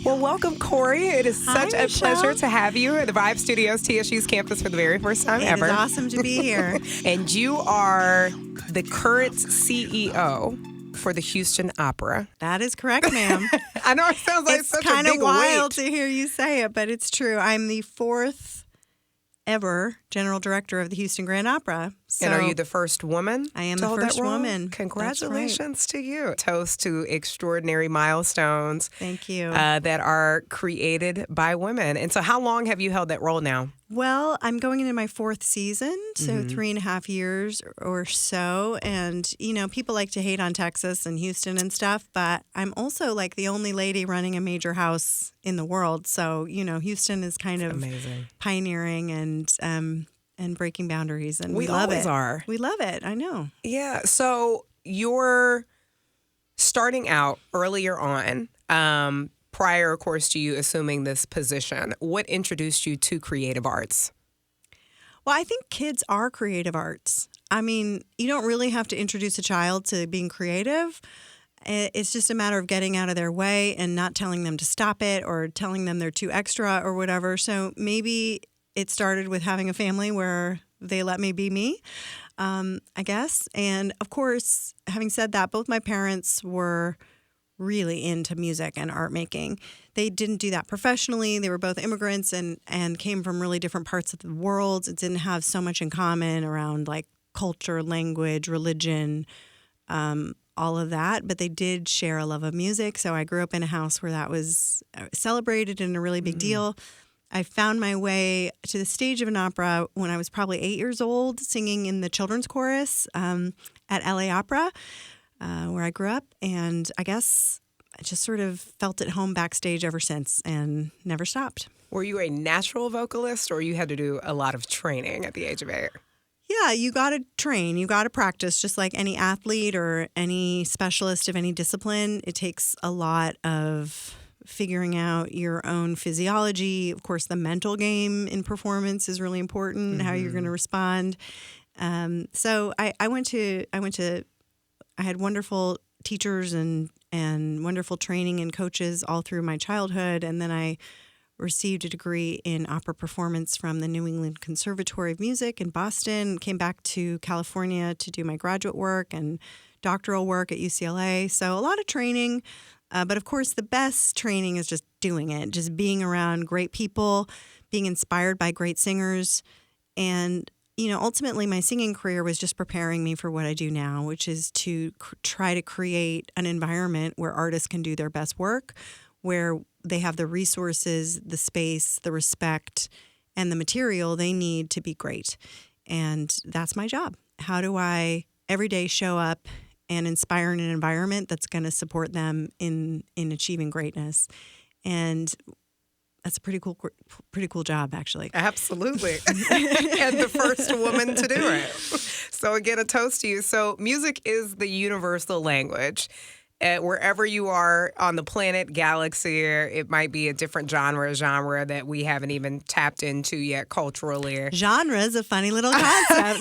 Well, welcome, Khori. It is such a pleasure to have you at the Vibe Studios, TSU's campus for the very first time ever. It is awesome to be here. And you are the current CEO for the Houston Opera. That is correct, ma'am. I know it sounds like it's such a kind big of wild weight. to hear you say it, but it's true. I'm the fourth ever general director of the Houston Grand Opera. So and are you the first woman? I am to the hold first that role? woman. Congratulations to you. Toast to extraordinary milestones. Thank you. That are created by women. And so how long have you held that role now? Well, I'm going into my fourth season, so 3.5 years or so. And, you know, people like to hate on Texas and Houston and stuff, but I'm also like the only lady running a major house in the world. So, you know, Houston is kind of amazing. Pioneering and breaking boundaries. And we love always it. Are. We love it. I know. Yeah. So you're starting out earlier on, prior, of course, to you assuming this position. What introduced you to creative arts? Well, I think kids are creative arts. I mean, you don't really have to introduce a child to being creative. It's just a matter of getting out of their way and not telling them to stop it or telling them they're too extra or whatever. So maybe it started with having a family where they let me be me, I guess. And of course, having said that, both my parents were really into music and art making. They didn't do that professionally. They were both immigrants and came from really different parts of the world. It didn't have so much in common around like culture, language, religion, all of that. But they did share a love of music. So I grew up in a house where that was celebrated and a really big deal. I found my way to the stage of an opera when I was probably 8 years old, singing in the children's chorus at LA Opera, where I grew up. And I guess I just sort of felt at home backstage ever since and never stopped. Were you a natural vocalist or you had to do a lot of training at the age of 8? Yeah, you got to train. You got to practice just like any athlete or any specialist of any discipline. It takes a lot of figuring out your own physiology. Of course, the mental game in performance is really important, how you're going to respond. So I had wonderful teachers and wonderful training and coaches all through my childhood. And then I received a degree in opera performance from the New England Conservatory of Music in Boston, came back to California to do my graduate work and doctoral work at UCLA. So a lot of training. But of course, the best training is just doing it, just being around great people, being inspired by great singers. And, you know, ultimately my singing career was just preparing me for what I do now, which is to try to create an environment where artists can do their best work, where they have the resources, the space, the respect, and the material they need to be great. And that's my job. How do I every day show up and inspire in an environment that's going to support them in achieving greatness? And that's a pretty cool job, actually. Absolutely. And the first woman to do it. So again, a toast to you. So music is the universal language. Wherever you are on the planet, galaxy, it might be a different genre that we haven't even tapped into yet culturally. Genre is a funny little concept.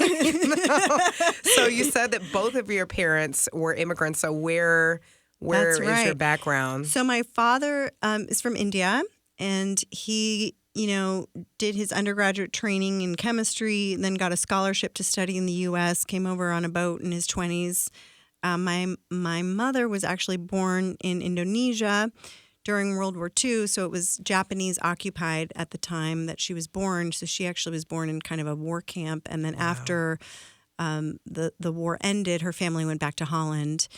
So you said that both of your parents were immigrants. So where is your background? So my father is from India, and he, you know, did his undergraduate training in chemistry, then got a scholarship to study in the U.S., came over on a boat in his 20s. My mother was actually born in Indonesia during World War II, so it was Japanese occupied at the time that she was born. So she actually was born in kind of a war camp, and then after the war ended, her family went back to Holland,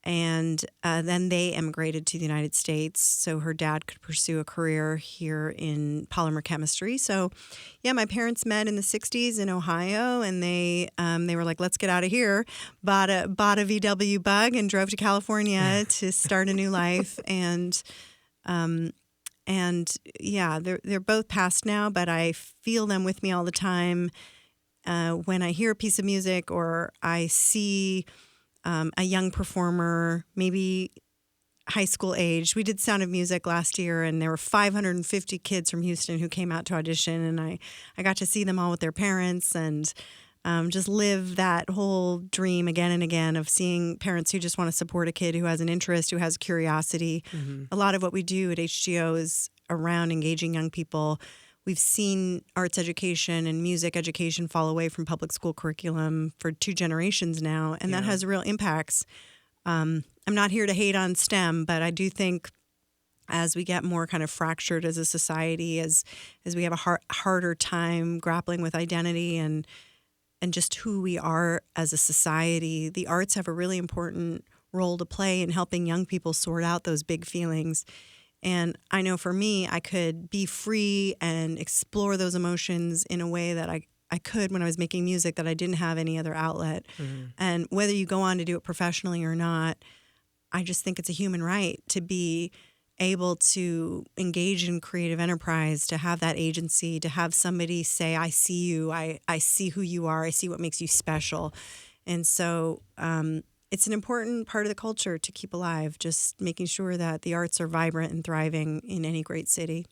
and then they emigrated to the United States so her dad could pursue a career here in polymer chemistry. So, yeah, my parents met in the 60s in Ohio, and they were like, let's get out of here, bought a VW Bug and drove to California to start a new life. And yeah, they're both passed now, but I feel them with me all the time. When I hear a piece of music or I see a young performer, maybe high school age. We did Sound of Music last year, and there were 550 kids from Houston who came out to audition, and I got to see them all with their parents, and just live that whole dream again and again of seeing parents who just want to support a kid who has an interest, who has curiosity. A lot of what we do at HGO is around engaging young people. We've seen arts education and music education fall away from public school curriculum for 2 generations now, and that has real impacts. I'm not here to hate on STEM, but I do think as we get more kind of fractured as a society, as we have a harder time grappling with identity and just who we are as a society, the arts have a really important role to play in helping young people sort out those big feelings. And I know for me, I could be free and explore those emotions in a way that I could when I was making music that I didn't have any other outlet. And whether you go on to do it professionally or not, I just think it's a human right to be able to engage in creative enterprise, to have that agency, to have somebody say, I see you, I see who you are, I see what makes you special. And so it's an important part of the culture to keep alive, just making sure that the arts are vibrant and thriving in any great city.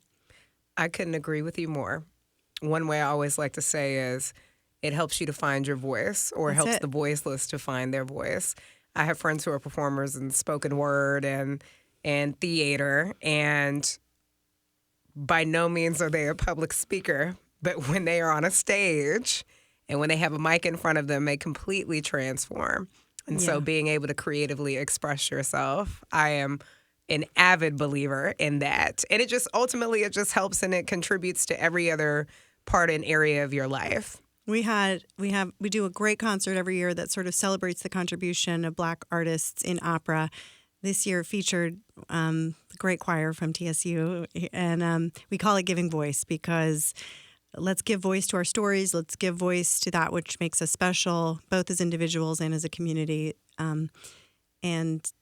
I couldn't agree with you more. One way I always like to say is it helps you to find your voice, or That's helps it. the voiceless to find their voice. I have friends who are performers in spoken word and theater, and by no means are they a public speaker, but when they are on a stage and when they have a mic in front of them, they completely transform. And so being able to creatively express yourself, I am an avid believer in that. And it just helps and it contributes to every other part and area of your life. We do a great concert every year that sort of celebrates the contribution of Black artists in opera. This year featured the great choir from TSU, and we call it Giving Voice because let's give voice to our stories. Let's give voice to that which makes us special, both as individuals and as a community. And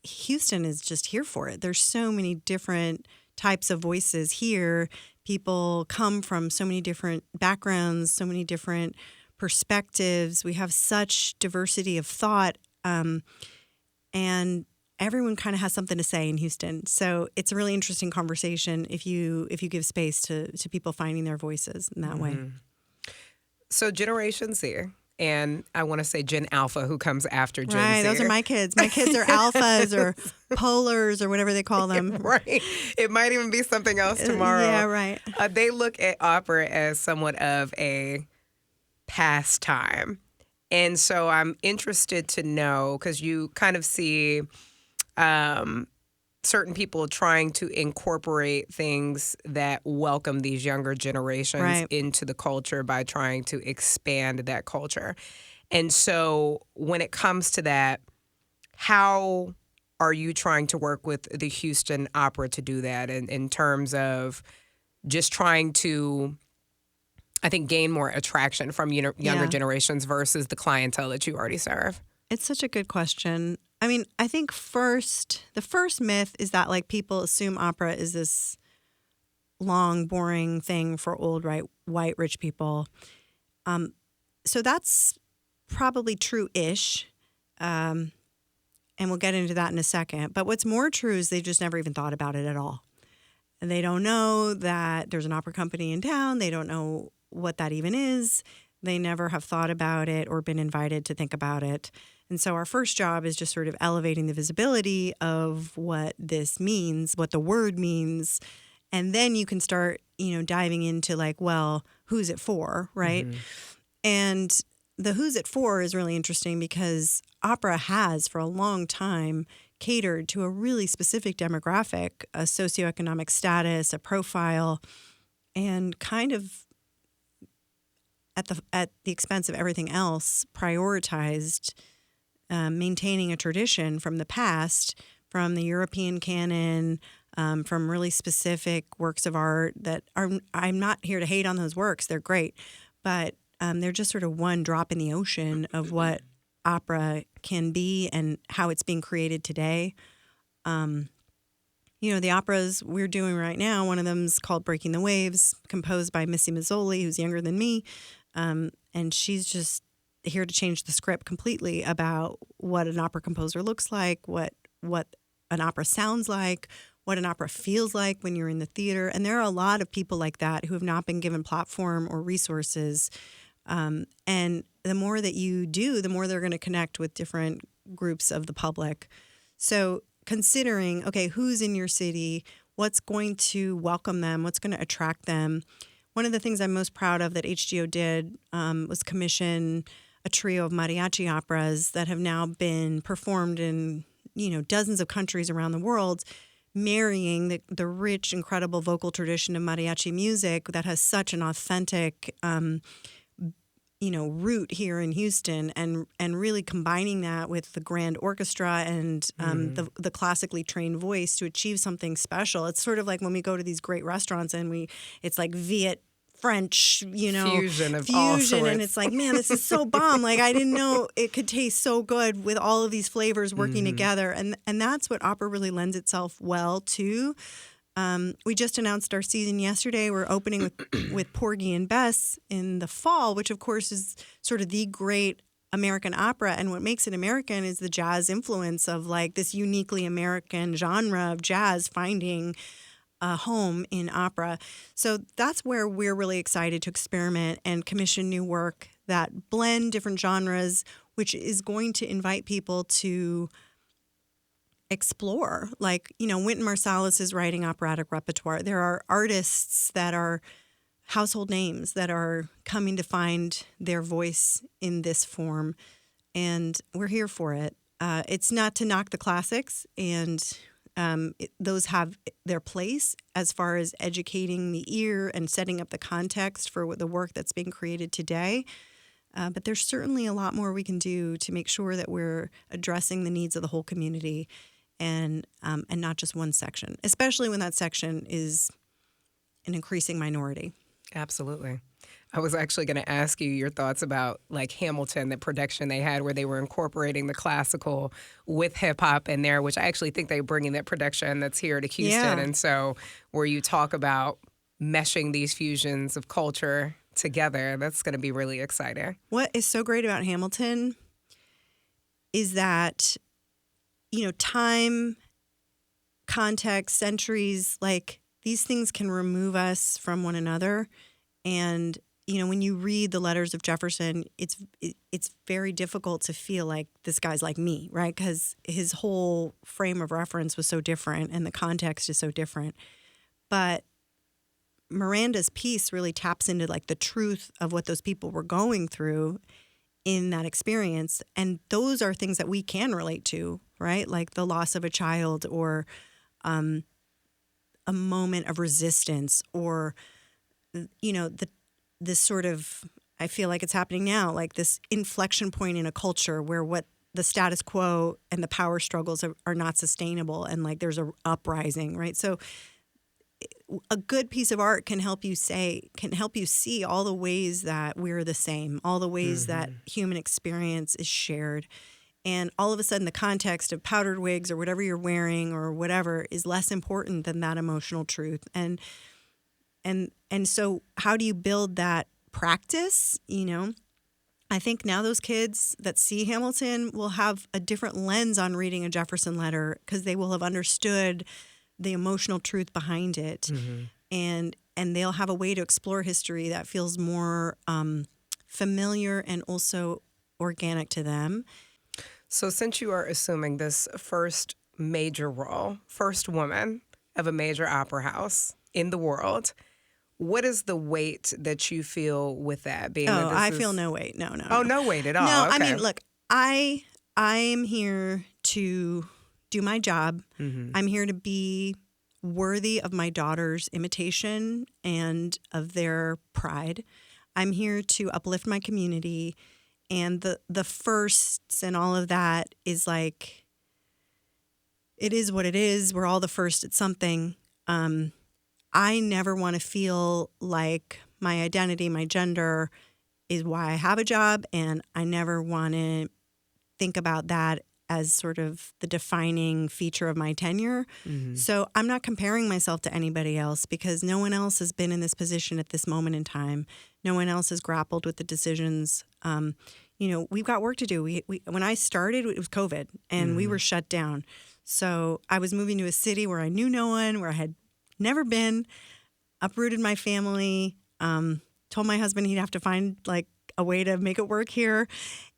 Houston is just here for it. There's so many different types of voices here. People come from so many different backgrounds, so many different perspectives. We have such diversity of thought, and everyone kind of has something to say in Houston. So it's a really interesting conversation if you give space to people finding their voices in that way. So Generation Z, and I want to say Gen Alpha, who comes after Gen Right, Z. those are my kids. My kids are alphas or polars or whatever they call them. Right. It might even be something else tomorrow. Yeah, right. They look at opera as somewhat of a pastime. And so I'm interested to know, because you kind of see certain people trying to incorporate things that welcome these younger generations into the culture by trying to expand that culture. And so when it comes to that, how are you trying to work with the Houston Opera to do that in terms of just trying to, I think, gain more attraction from younger generations versus the clientele that you already serve? It's such a good question. I mean, I think the first myth is that like people assume opera is this long, boring thing for old, white, rich people. So that's probably true-ish. And we'll get into that in a second. But what's more true is they just never even thought about it at all. And they don't know that there's an opera company in town. They don't know what that even is. They never have thought about it or been invited to think about it. And so our first job is just sort of elevating the visibility of what this means, what the word means. And then you can start, diving into like, well, who's it for, right? Mm-hmm. And the who's it for is really interesting because opera has for a long time catered to a really specific demographic, a socioeconomic status, a profile, and kind of at the expense of everything else, prioritized maintaining a tradition from the past, from the European canon, from really specific works of art that are, I'm not here to hate on those works. They're great. But they're just sort of one drop in the ocean of what opera can be and how it's being created today. The operas we're doing right now, one of them's called Breaking the Waves, composed by Missy Mazzoli, who's younger than me. And she's just here to change the script completely about what an opera composer looks like, what an opera sounds like, what an opera feels like when you're in the theater. And there are a lot of people like that who have not been given platform or resources And the more that you do, the more they're going to connect with different groups of the public. So considering, okay, who's in your city, what's going to welcome them, what's going to attract them. One of the things I'm most proud of that HGO did was commission a trio of mariachi operas that have now been performed in, dozens of countries around the world, marrying the rich, incredible vocal tradition of mariachi music that has such an authentic root here in Houston, and really combining that with the grand orchestra and the classically trained voice to achieve something special. It's sort of like when we go to these great restaurants and it's like Viet French, fusion of all sorts. And it's like, man, this is so bomb. Like, I didn't know it could taste so good with all of these flavors working together. And that's what opera really lends itself well to. We just announced our season yesterday. We're opening with Porgy and Bess in the fall, which of course is sort of the great American opera. And what makes it American is the jazz influence of like this uniquely American genre of jazz finding a home in opera. So that's where we're really excited to experiment and commission new work that blend different genres, which is going to invite people to explore. Like, Wynton Marsalis is writing operatic repertoire. There are artists that are household names that are coming to find their voice in this form, and we're here for it. It's not to knock the classics, and those have their place as far as educating the ear and setting up the context for the work that's being created today. But there's certainly a lot more we can do to make sure that we're addressing the needs of the whole community and not just one section, especially when that section is an increasing minority. Absolutely. I was actually going to ask you your thoughts about like Hamilton, the production they had where they were incorporating the classical with hip hop in there, which I actually think they're bringing that production that's here to Houston. Yeah. And so where you talk about meshing these fusions of culture together, that's going to be really exciting. What is so great about Hamilton is that, time, context, centuries, like these things can remove us from one another. And, when you read the letters of Jefferson, it's very difficult to feel like this guy's like me, right? Because his whole frame of reference was so different and the context is so different. But Miranda's piece really taps into like the truth of what those people were going through in that experience. And those are things that we can relate to, right? Like the loss of a child or a moment of resistance or, this sort of, I feel like it's happening now, like this inflection point in a culture where what the status quo and the power struggles are not sustainable and like there's a uprising, right? So a good piece of art can help you see all the ways that we're the same, all the ways that human experience is shared. And all of a sudden the context of powdered wigs or whatever you're wearing or whatever is less important than that emotional truth. And so how do you build that practice? I think now those kids that see Hamilton will have a different lens on reading a Jefferson letter because they will have understood the emotional truth behind it. And they'll have a way to explore history that feels more familiar and also organic to them. So since you are assuming this first major role, first woman of a major opera house in the world, what is the weight that you feel with that? I feel no weight. No. Oh, no weight at all. No, okay. I mean, look, I'm here to do my job. I'm here to be worthy of my daughter's imitation and of their pride. I'm here to uplift my community. And the firsts and all of that is like, it is what it is. We're all the first at something. I never want to feel like my identity, my gender is why I have a job. And I never want to think about that as sort of the defining feature of my tenure. So I'm not comparing myself to anybody else because no one else has been in this position at this moment in time. No one else has grappled with the decisions. We've got work to do. We when I started, it was COVID and we were shut down. So I was moving to a city where I knew no one, where I had never been, uprooted my family, told my husband he'd have to find like a way to make it work here.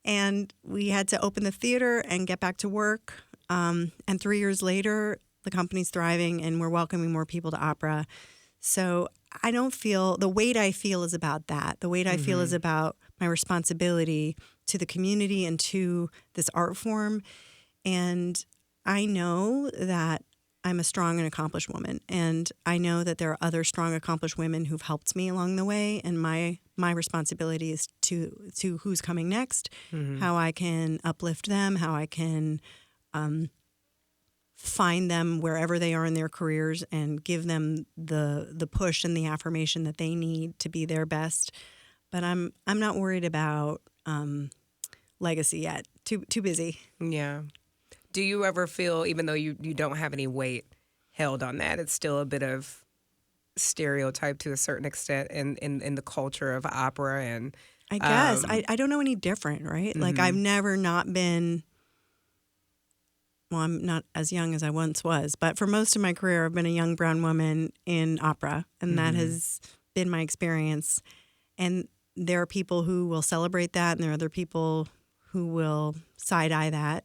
And we had to open the theater and get back to work. And 3 years later, the company's thriving and we're welcoming more people to opera. So I don't feel the weight I feel is about that. The weight I feel is about my responsibility to the community and to this art form. And I know that I'm a strong and accomplished woman. And I know that there are other strong, accomplished women who've helped me along the way. And my responsibility is to who's coming next, how I can uplift them, how I can find them wherever they are in their careers and give them the push and the affirmation that they need to be their best. But I'm not worried about legacy yet. Too busy. Yeah. Do you ever feel, even though you don't have any weight held on that, it's still a bit of stereotype to a certain extent in the culture of opera? And I guess. I don't know any different, right? Like I've never not been, well, I'm not as young as I once was, but for most of my career, I've been a young brown woman in opera, and that has been my experience. And there are people who will celebrate that, and there are other people who will side-eye that.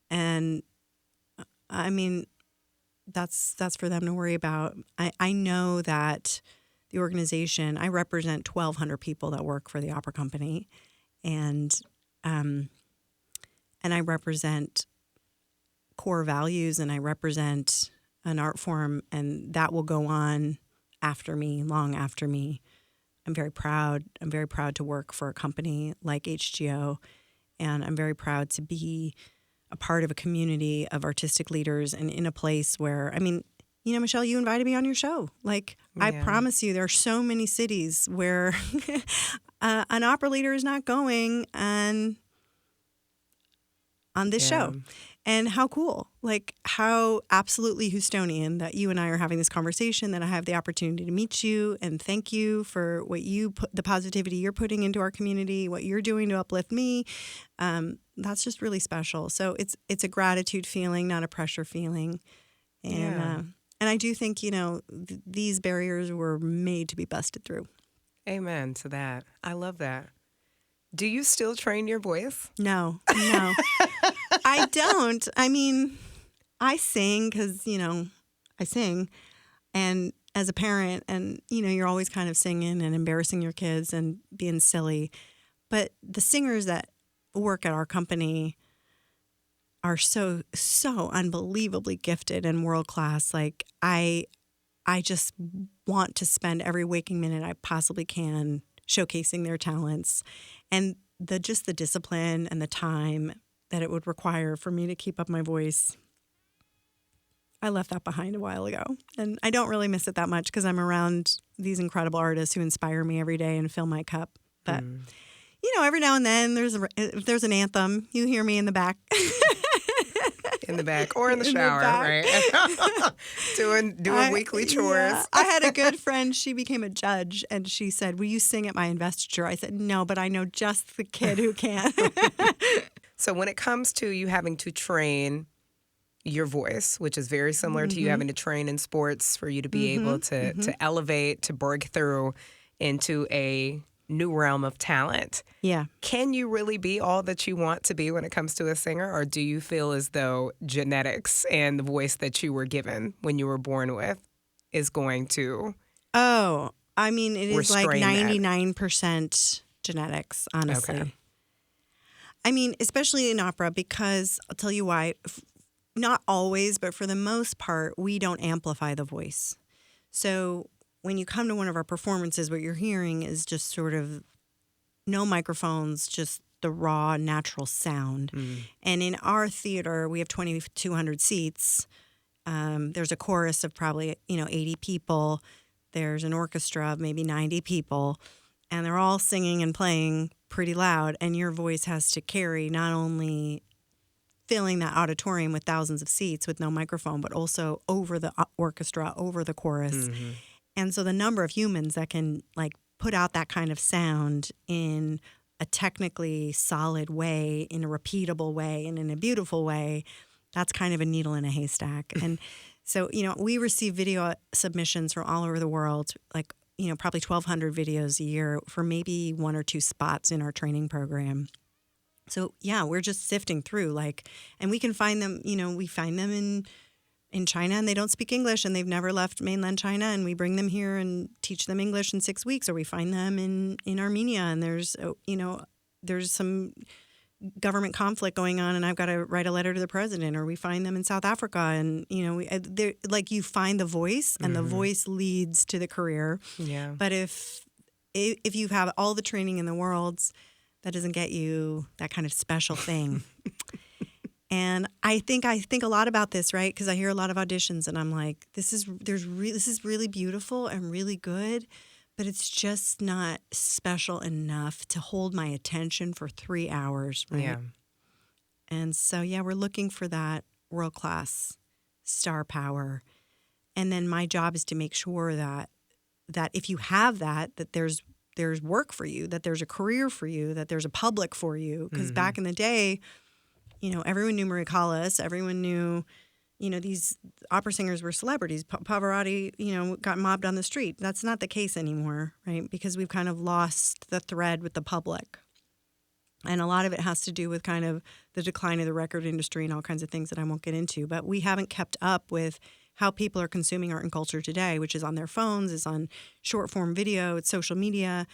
And I mean, that's for them to worry about. I know that the organization, I represent 1,200 people that work for the opera company, and I represent core values, and I represent an art form, and that will go on after me, long after me. I'm very proud. I'm very proud to work for a company like HGO, and I'm very proud to be a part of a community of artistic leaders and in a place where, I mean, you know, Michelle, you invited me on your show. Like, I promise you, there are so many cities where an opera leader is not going on this show. And how cool, like how absolutely Houstonian that you and I are having this conversation, that I have the opportunity to meet you and thank you for what you put, the positivity you're putting into our community, what you're doing to uplift me. That's just really special. So it's a gratitude feeling, not a pressure feeling. And I do think, you know, these barriers were made to be busted through. Amen to that. I love that. Do you still train your voice? No. I don't. I mean, I sing because, you know, I sing. And as a parent, and, you know, you're always kind of singing and embarrassing your kids and being silly. But the singers that work at our company are so unbelievably gifted and world class. Like, I just want to spend every waking minute I possibly can showcasing their talents, and the discipline and the time that it would require for me to keep up my voice. I left that behind a while ago, and I don't really miss it that much because I'm around these incredible artists who inspire me every day and fill my cup. But you know, every now and then if there's an anthem, you hear me in the back. In the back or in the shower, right? doing weekly chores. Yeah. I had a good friend. She became a judge, and she said, "Will you sing at my investiture?" I said, "No, but I know just the kid who can." So when it comes to you having to train your voice, which is very similar to you having to train in sports for you to be able to elevate, to break through into a new realm of talent. Yeah. Can you really be all that you want to be when it comes to a singer, or do you feel as though genetics and the voice that you were given when you were born with is going to? Oh, I mean, it is like restrain 99% genetics, honestly. Okay. I mean, especially in opera, because I'll tell you why. Not always, but for the most part, we don't amplify the voice. So when you come to one of our performances, what you're hearing is just sort of no microphones, just the raw, natural sound. And in our theater, we have 2,200 seats. There's a chorus of probably, 80 people. There's an orchestra of maybe 90 people. And they're all singing and playing pretty loud. And your voice has to carry not only filling that auditorium with thousands of seats with no microphone, but also over the orchestra, over the chorus. And so the number of humans that can like put out that kind of sound in a technically solid way, in a repeatable way, and in a beautiful way, that's kind of a needle in a haystack. And so, we receive video submissions from all over the world, like probably 1,200 videos a year for maybe 1 or 2 spots in our training program. So yeah, we're just sifting through and we can find them, we find them in China and they don't speak English and they've never left mainland China, and we bring them here and teach them English in 6 weeks. Or we find them in Armenia and there's some government conflict going on and I've got to write a letter to the president. Or we find them in South Africa and, you find the voice and the voice leads to the career. Yeah. But if you have all the training in the world, that doesn't get you that kind of special thing. And I think a lot about this, right? Because I hear a lot of auditions and I'm like, this is really beautiful and really good, but it's just not special enough to hold my attention for 3 hours, right? Yeah. And so, we're looking for that world-class star power. And then my job is to make sure that if you have that there's work for you, that there's a career for you, that there's a public for you. Because back in the day, everyone knew Maria Callas. Everyone knew, these opera singers were celebrities. Pavarotti, got mobbed on the street. That's not the case anymore, right? Because we've kind of lost the thread with the public. And a lot of it has to do with kind of the decline of the record industry and all kinds of things that I won't get into. But we haven't kept up with how people are consuming art and culture today, which is on their phones, is on short form video, it's social media.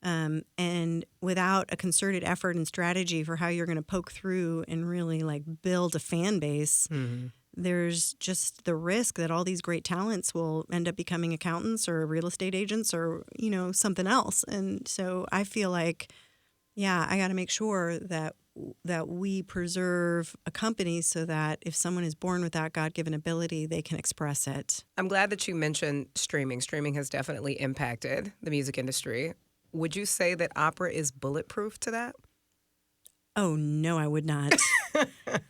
And without a concerted effort and strategy for how you're going to poke through and really build a fan base, there's just the risk that all these great talents will end up becoming accountants or real estate agents or, something else. And so I feel like, I got to make sure that we preserve a company so that if someone is born with that God-given ability, they can express it. I'm glad that you mentioned streaming. Streaming has definitely impacted the music industry. Would you say that opera is bulletproof to that? Oh, no, I would not.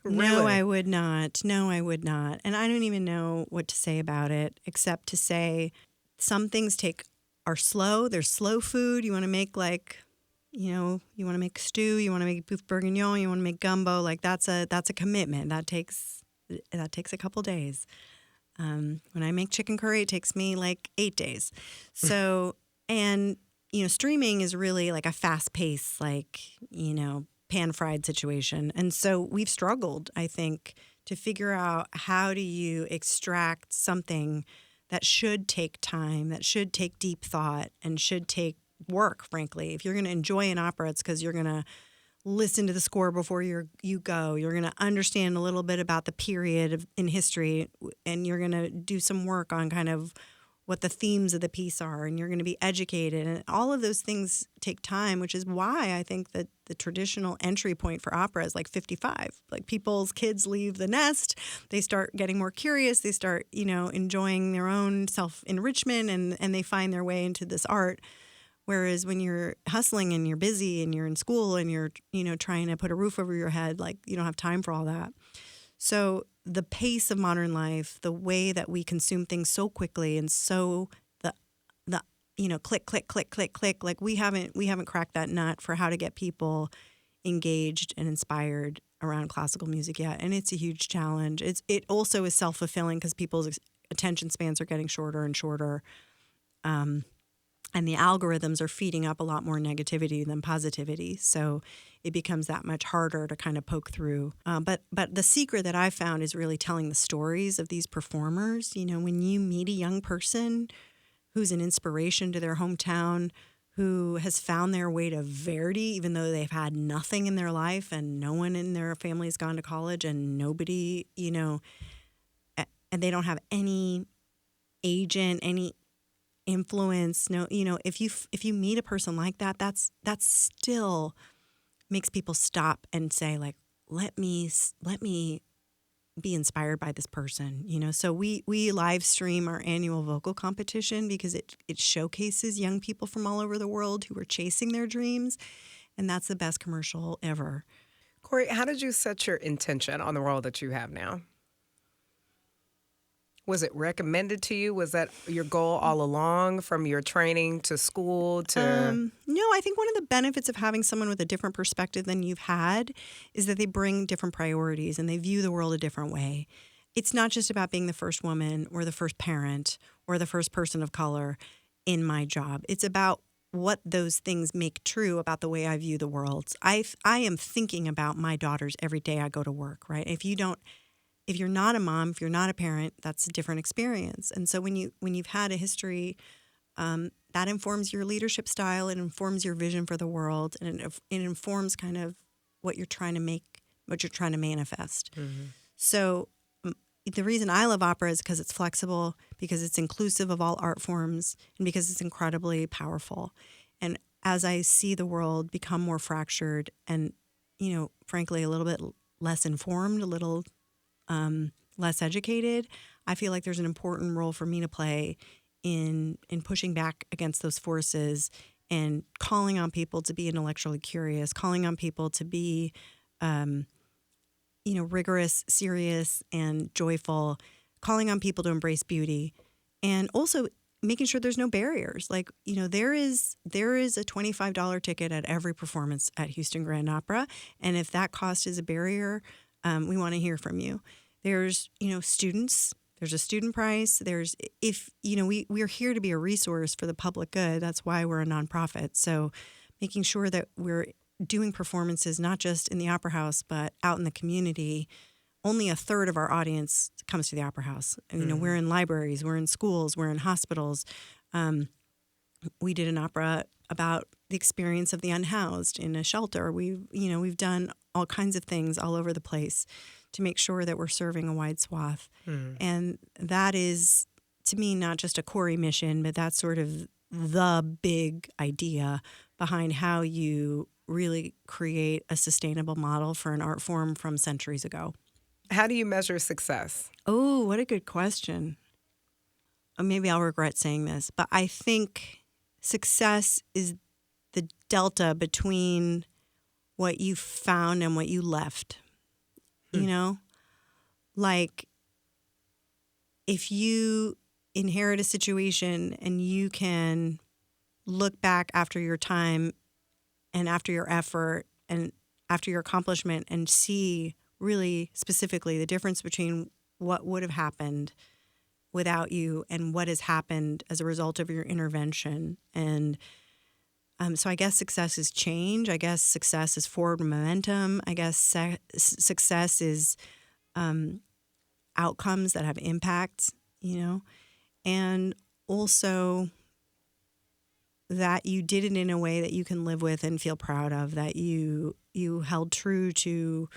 Really? No, I would not. No, I would not. And I don't even know what to say about it, except to say some things are slow. There's slow food. You want to make you want to make stew, you want to make boeuf bourguignon, you want to make gumbo. That's a commitment. That takes a couple days. When I make chicken curry, it takes me 8 days. So, and streaming is really a fast pace, pan-fried situation. And so we've struggled, I think, to figure out how do you extract something that should take time, that should take deep thought, and should take work, frankly. If you're going to enjoy an opera, it's because you're going to listen to the score before you go. You're going to understand a little bit about the period in history, and you're going to do some work on kind of what the themes of the piece are, and you're going to be educated. And all of those things take time, which is why I think that the traditional entry point for opera is 55. People's kids leave the nest, they start getting more curious, they start, enjoying their own self-enrichment, and they find their way into this art. Whereas when you're hustling and you're busy and you're in school and you're, trying to put a roof over your head, you don't have time for all that. So the pace of modern life, the way that we consume things so quickly and so the click, click, click, click, click, we haven't cracked that nut for how to get people engaged and inspired around classical music yet. And it's a huge challenge. It also is self-fulfilling because people's attention spans are getting shorter and shorter. And the algorithms are feeding up a lot more negativity than positivity. So it becomes that much harder to kind of poke through. But the secret that I found is really telling the stories of these performers. When you meet a young person who's an inspiration to their hometown, who has found their way to Verdi, even though they've had nothing in their life and no one in their family has gone to college and nobody, and they don't have any agent, any influence. No, if you meet a person like that, that's still makes people stop and say let me be inspired by this person. So we live stream our annual vocal competition because it showcases young people from all over the world who are chasing their dreams, and that's the best commercial ever. Khori, how did you set your intention on the role that you have now? Was it recommended to you? Was that your goal all along, from your training to school to? No, I think one of the benefits of having someone with a different perspective than you've had is that they bring different priorities and they view the world a different way. It's not just about being the first woman or the first parent or the first person of color in my job. It's about what those things make true about the way I view the world. I am thinking about my daughters every day I go to work, right? If you're not a mom, if you're not a parent, that's a different experience. And so when you've had a history, that informs your leadership style. It informs your vision for the world, and it informs kind of what you're trying to make, what you're trying to manifest. Mm-hmm. So the reason I love opera is because it's flexible, because it's inclusive of all art forms, and because it's incredibly powerful. And as I see the world become more fractured and, frankly, a little bit less informed, a little less educated, I feel like there's an important role for me to play in pushing back against those forces and calling on people to be intellectually curious, calling on people to be rigorous, serious, and joyful, calling on people to embrace beauty, and also making sure there's no barriers. Like, there is a $25 ticket at every performance at Houston Grand Opera, and if that cost is a barrier, we want to hear from you. There's, students. There's a student price. We're here to be a resource for the public good. That's why we're a nonprofit. So making sure that we're doing performances not just in the Opera House, but out in the community. Only a third of our audience comes to the Opera House. And, we're in libraries, we're in schools, we're in hospitals. We did an opera about the experience of the unhoused in a shelter. We've done all kinds of things all over the place to make sure that we're serving a wide swath. And that is, to me, not just a Khori mission, but that's sort of the big idea behind how you really create a sustainable model for an art form from centuries ago. How do you measure success? Oh, what a good question. Maybe I'll regret saying this, but I think success is the delta between what you found and what you left. Like if you inherit a situation and you can look back after your time and after your effort and after your accomplishment and see really specifically the difference between what would have happened without you and what has happened as a result of your intervention. And so I guess success is change. I guess success is forward momentum. I guess success is outcomes that have impact, and also that you did it in a way that you can live with and feel proud of, that you held true to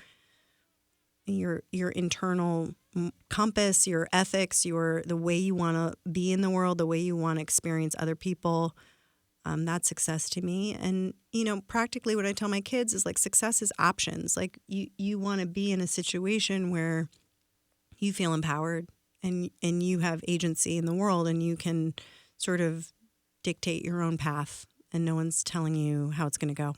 your internal compass, your ethics, the way you want to be in the world, the way you want to experience other people. That's success to me. And, practically what I tell my kids is like success is options. Like you want to be in a situation where you feel empowered and you have agency in the world and you can sort of dictate your own path and no one's telling you how it's going to go.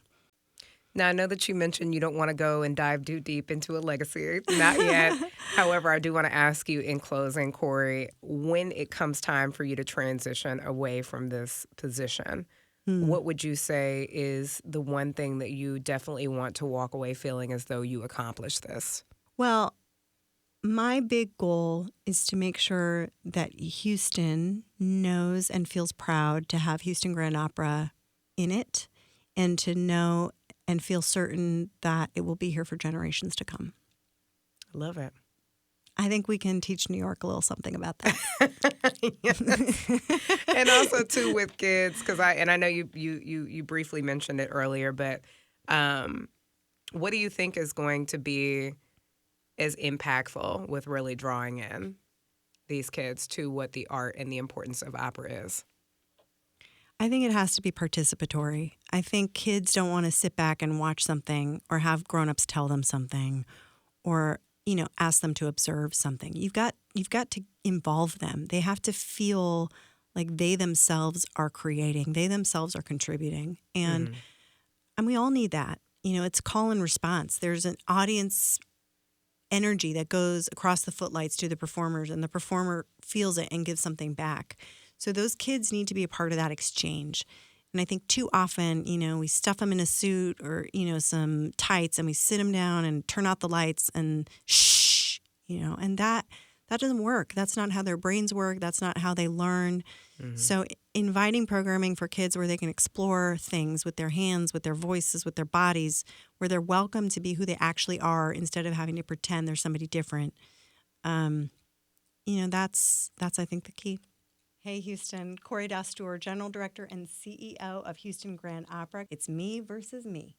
Now, I know that you mentioned you don't want to go and dive too deep into a legacy. Not yet. However, I do want to ask you in closing, Khori, when it comes time for you to transition away from this position, what would you say is the one thing that you definitely want to walk away feeling as though you accomplished this? Well, my big goal is to make sure that Houston knows and feels proud to have Houston Grand Opera in it, and to know and feel certain that it will be here for generations to come. I love it. I think we can teach New York a little something about that. And also too with kids, because I know you briefly mentioned it earlier, but what do you think is going to be as impactful with really drawing in these kids to what the art and the importance of opera is? I think it has to be participatory. I think kids don't want to sit back and watch something or have grown-ups tell them something or, ask them to observe something. You've got to involve them. They have to feel like they themselves are creating. They themselves are contributing. And we all need that. It's call and response. There's an audience energy that goes across the footlights to the performers, and the performer feels it and gives something back. So those kids need to be a part of that exchange. And I think too often, we stuff them in a suit or, some tights and we sit them down and turn out the lights and shh, and That doesn't work. That's not how their brains work. That's not how they learn. Mm-hmm. So inviting programming for kids where they can explore things with their hands, with their voices, with their bodies, where they're welcome to be who they actually are instead of having to pretend they're somebody different. That's I think the key. Hey, Houston. Khori Dastoor, General Director and CEO of Houston Grand Opera. It's me versus me.